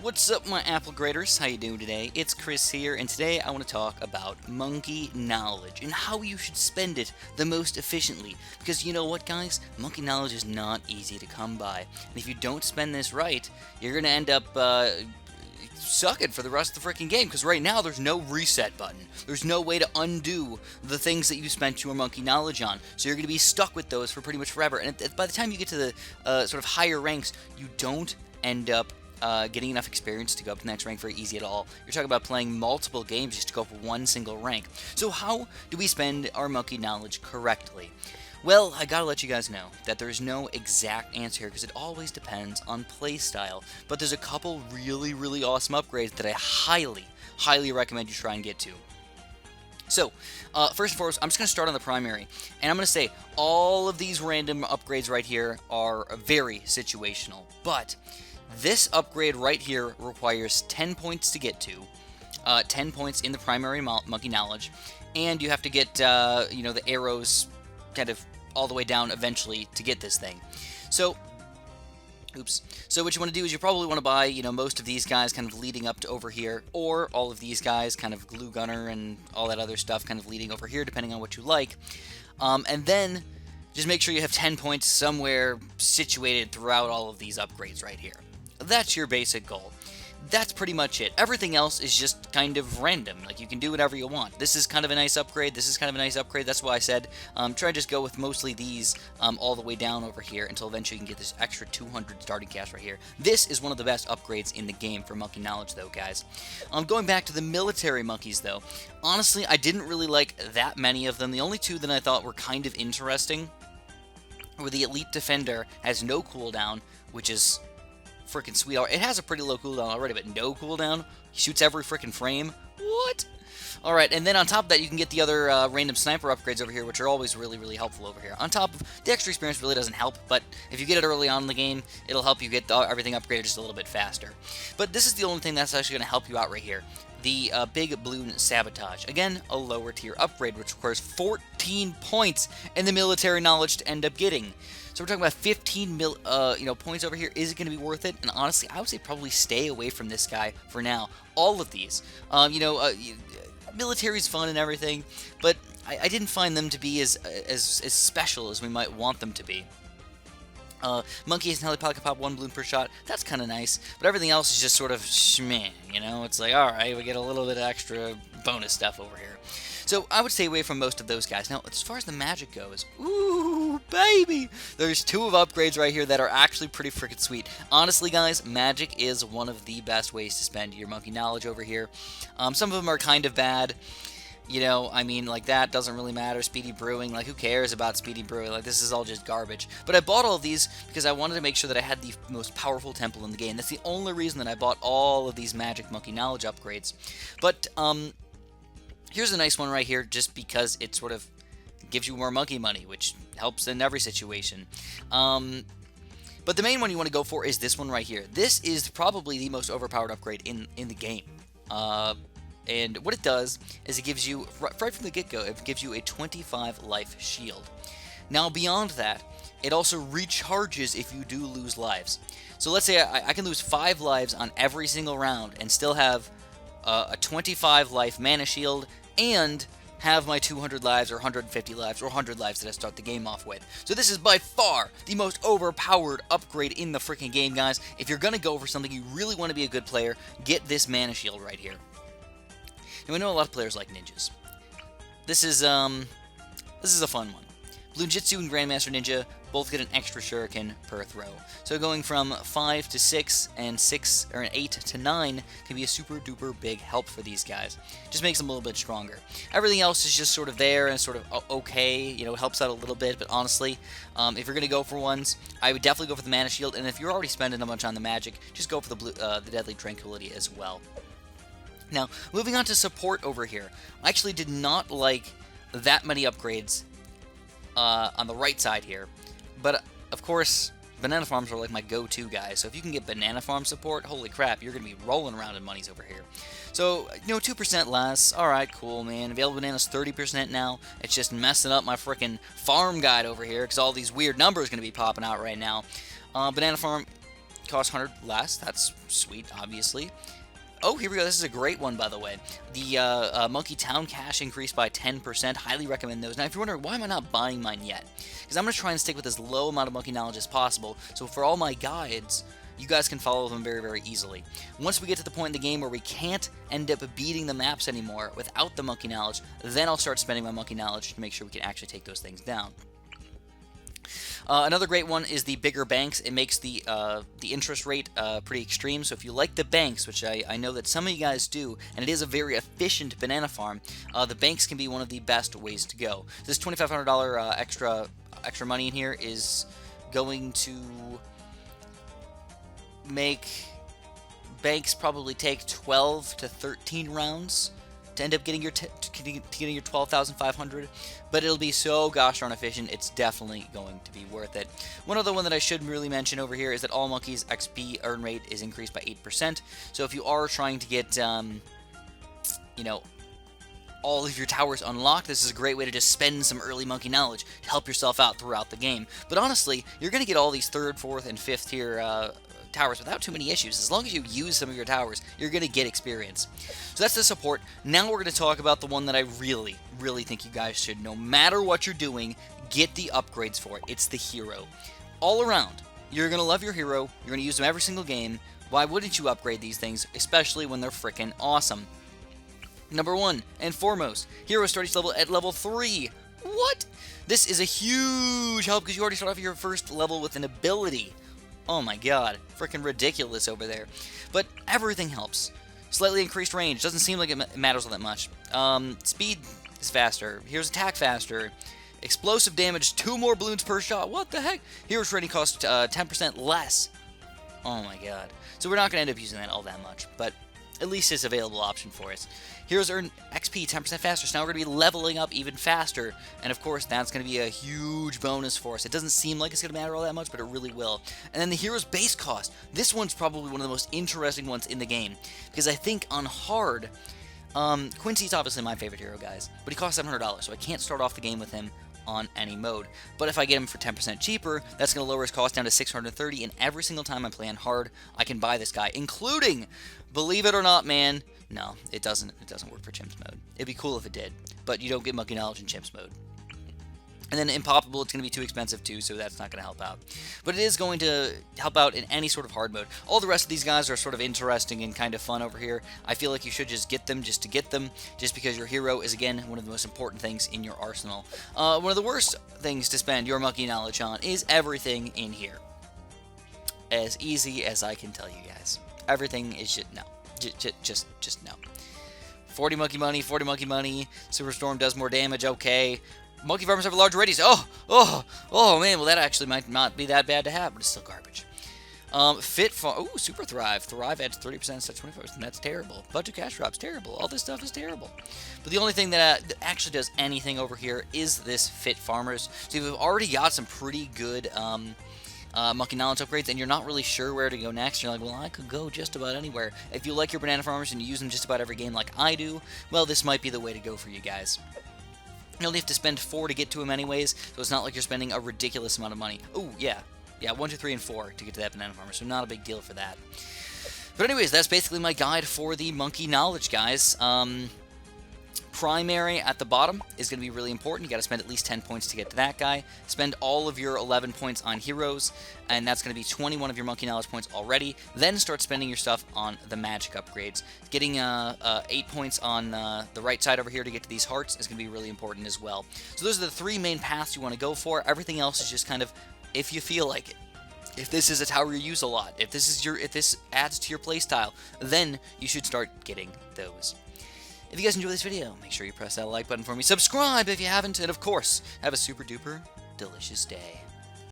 What's up, my apple graders? How you doing today? It's Chris here, and today I want to talk about monkey knowledge and how you should spend it the most efficiently. Because you know what, guys? Monkey knowledge is not easy to come by, and if you don't spend this right, you're gonna end up sucking for the rest of the freaking game. Because right now there's no reset button. There's no way to undo the things that you spent your monkey knowledge on. So you're gonna be stuck with those for pretty much forever. And by the time you get to the sort of higher ranks, you don't end up getting enough experience to go up to the next rank very easy at all. You're talking about playing multiple games just to go up one single rank. So how do we spend our monkey knowledge correctly? Well, I gotta let you guys know that there's no exact answer here because it always depends on playstyle. But there's a couple really awesome upgrades that I highly recommend you try and get to. So, first and foremost, I'm just going to start on the primary, and I'm going to say all of these random upgrades right here are very situational, but this upgrade right here requires 10 points to get to, 10 points in the primary monkey knowledge, and you have to get, the arrows kind of all the way down eventually to get this thing. So, So what you want to do is you probably want to buy, most of these guys kind of leading up to over here, or all of these guys, kind of glue gunner and all that other stuff kind of leading over here, depending on what you like. And then just make sure you have 10 points somewhere situated throughout all of these upgrades right here. That's your basic goal. That's pretty much it. Everything else is just kind of random. Like, you can do whatever you want. This is kind of a nice upgrade. This is kind of a nice upgrade. That's why I said try to just go with mostly these all the way down over here until eventually you can get this extra 200 starting cash right here. This is one of the best upgrades in the game for monkey knowledge, though, guys. Going back to the military monkeys, though, honestly, I didn't really like that many of them. The only two that I thought were kind of interesting were the Elite Defender has no cooldown, which is freaking sweet. It has a pretty low cooldown already, but no cooldown. He shoots every freaking frame. What? Alright, and then on top of that, you can get the other random sniper upgrades over here, which are always really helpful over here. On top of the extra experience really doesn't help, but if you get it early on in the game, it'll help you get everything upgraded just a little bit faster. But this is the only thing that's actually going to help you out right here. The big balloon sabotage. Again, a lower tier upgrade, which requires 14 points in the military knowledge to end up getting. So we're talking about 15 points over here. Is it going to be worth it? And honestly, I would say probably stay away from this guy for now. All of these, military's fun and everything, but I didn't find them to be as special as we might want them to be. Monkeys and Heli can pop one balloon per shot. That's kind of nice, but everything else is just sort of shmeh, It's like, alright, we get a little bit of extra bonus stuff over here. So I would stay away from most of those guys. Now, as far as the magic goes, ooh, baby! There's two of upgrades right here that are actually pretty freaking sweet. Honestly, guys, magic is one of the best ways to spend your monkey knowledge over here. Some of them are kind of bad. Like that doesn't really matter. Speedy Brewing, like, who cares about Speedy Brewing? Like, this is all just garbage. But I bought all of these because I wanted to make sure that I had the most powerful temple in the game. That's the only reason that I bought all of these magic monkey knowledge upgrades. But, here's a nice one right here, just because it sort of gives you more monkey money, which helps in every situation. But the main one you want to go for is this one right here. This is probably the most overpowered upgrade in the game. And what it does is it gives you, right from the get-go, it gives you a 25 life shield. Now, beyond that, it also recharges if you do lose lives. So let's say I can lose 5 lives on every single round and still have a 25 life mana shield and have my 200 lives or 150 lives or 100 lives that I start the game off with. So this is by far the most overpowered upgrade in the freaking game, guys. If you're going to go for something, you really want to be a good player, get this mana shield right here. Now, we know a lot of players like ninjas. This is a fun one. Bloonjitsu and Grandmaster Ninja both get an extra shuriken per throw. So going from 5 to 6 and 8 to 9 can be a super duper big help for these guys. Just makes them a little bit stronger. Everything else is just sort of there and sort of okay, helps out a little bit, but honestly, if you're going to go for ones, I would definitely go for the Mana Shield, and if you're already spending a bunch on the magic, just go for the Deadly Tranquility as well. Now, moving on to support over here. I actually did not like that many upgrades on the right side here, but of course, banana farms are like my go-to guys, so if you can get banana farm support, holy crap, you're going to be rolling around in monies over here. So, 2% less, alright, cool, man. Available bananas 30% now. It's just messing up my freaking farm guide over here, because all these weird numbers are going to be popping out right now. Banana farm costs 100 less. That's sweet, obviously. Oh, here we go. This is a great one, by the way. The Monkey Town cash increased by 10%. Highly recommend those. Now, if you're wondering, why am I not buying mine yet? Because I'm going to try and stick with as low amount of monkey knowledge as possible. So for all my guides, you guys can follow them very, very easily. Once we get to the point in the game where we can't end up beating the maps anymore without the monkey knowledge, then I'll start spending my monkey knowledge to make sure we can actually take those things down. Another great one is the bigger banks. It makes the interest rate pretty extreme. So if you like the banks, which I know that some of you guys do, and it is a very efficient banana farm, the banks can be one of the best ways to go. This $2,500 extra money in here is going to make banks probably take 12 to 13 rounds to end up getting your getting your 12,500, but it'll be so gosh darn efficient. It's definitely going to be worth it. One other one that I should really mention over here is that all monkeys XP earn rate is increased by 8%. So if you are trying to get you know, all of your towers unlocked, this is a great way to just spend some early monkey knowledge to help yourself out throughout the game. But honestly, you're going to get all these 3rd, 4th, and 5th tier towers without too many issues. As long as you use some of your towers, you're going to get experience. So that's the support. Now we're going to talk about the one that I really, really think you guys should, no matter what you're doing, get the upgrades for it. It's the hero. All around, you're going to love your hero. You're going to use them every single game. Why wouldn't you upgrade these things, especially when they're freaking awesome? Number 1 and foremost, hero start each level at level 3. What? This is a huge help because you already start off your first level with an ability. Oh my god, freaking ridiculous over there. But everything helps. Slightly increased range, doesn't seem like it matters all that much. Speed is faster, here's attack faster. Explosive damage, 2 more balloons per shot, what the heck? Hero's training costs 10% less. Oh my god. So we're not going to end up using that all that much, but at least it's an available option for us. Heroes earn XP 10% faster, so now we're going to be leveling up even faster, and of course that's going to be a huge bonus for us. It doesn't seem like it's going to matter all that much, but it really will. And then the hero's base cost. This one's probably one of the most interesting ones in the game, because I think on hard, Quincy's obviously my favorite hero, guys, but he costs $700, so I can't start off the game with him on any mode. But if I get him for 10% cheaper, that's going to lower his cost down to $630, and every single time I play on hard, I can buy this guy, including, believe it or not, man, no, it doesn't work for Chimps mode. It'd be cool if it did, but you don't get monkey knowledge in Chimps mode. And then Impoppable, it's going to be too expensive too, so that's not going to help out. But it is going to help out in any sort of hard mode. All the rest of these guys are sort of interesting and kind of fun over here. I feel like you should just get them just to get them, just because your hero is, again, one of the most important things in your arsenal. One of the worst things to spend your monkey knowledge on is everything in here. As easy as I can tell you guys. Everything is just no. Just no. 40 monkey money, 40 monkey money. Superstorm does more damage, okay. Monkey farmers have a large radius. Oh man, well that actually might not be that bad to have, but it's still garbage. Fit farm, ooh, super thrive. Thrive adds 30% instead of 25%. That's terrible. Budget cash drops, terrible. All this stuff is terrible. But the only thing that actually does anything over here is this fit farmers. So you've already got some pretty good monkey knowledge upgrades, and you're not really sure where to go next. You're like, well, I could go just about anywhere. If you like your banana farmers and you use them just about every game like I do, well, this might be the way to go for you guys. You only have to spend 4 to get to them anyways, so it's not like you're spending a ridiculous amount of money. Oh, yeah, 1, 2, 3, and 4 to get to that banana farmer, so not a big deal for that. But anyways, that's basically my guide for the monkey knowledge, guys. Primary at the bottom is going to be really important. You got to spend at least 10 points to get to that guy. Spend all of your 11 points on heroes, and that's going to be 21 of your monkey knowledge points already. Then start spending your stuff on the magic upgrades. Getting 8 points on the right side over here to get to these hearts is going to be really important as well. So those are the 3 main paths you want to go for. Everything else is just kind of if you feel like it. If this is a tower you use a lot, if this adds to your playstyle, then you should start getting those. If you guys enjoyed this video, make sure you press that like button for me. Subscribe if you haven't, and of course, have a super duper delicious day.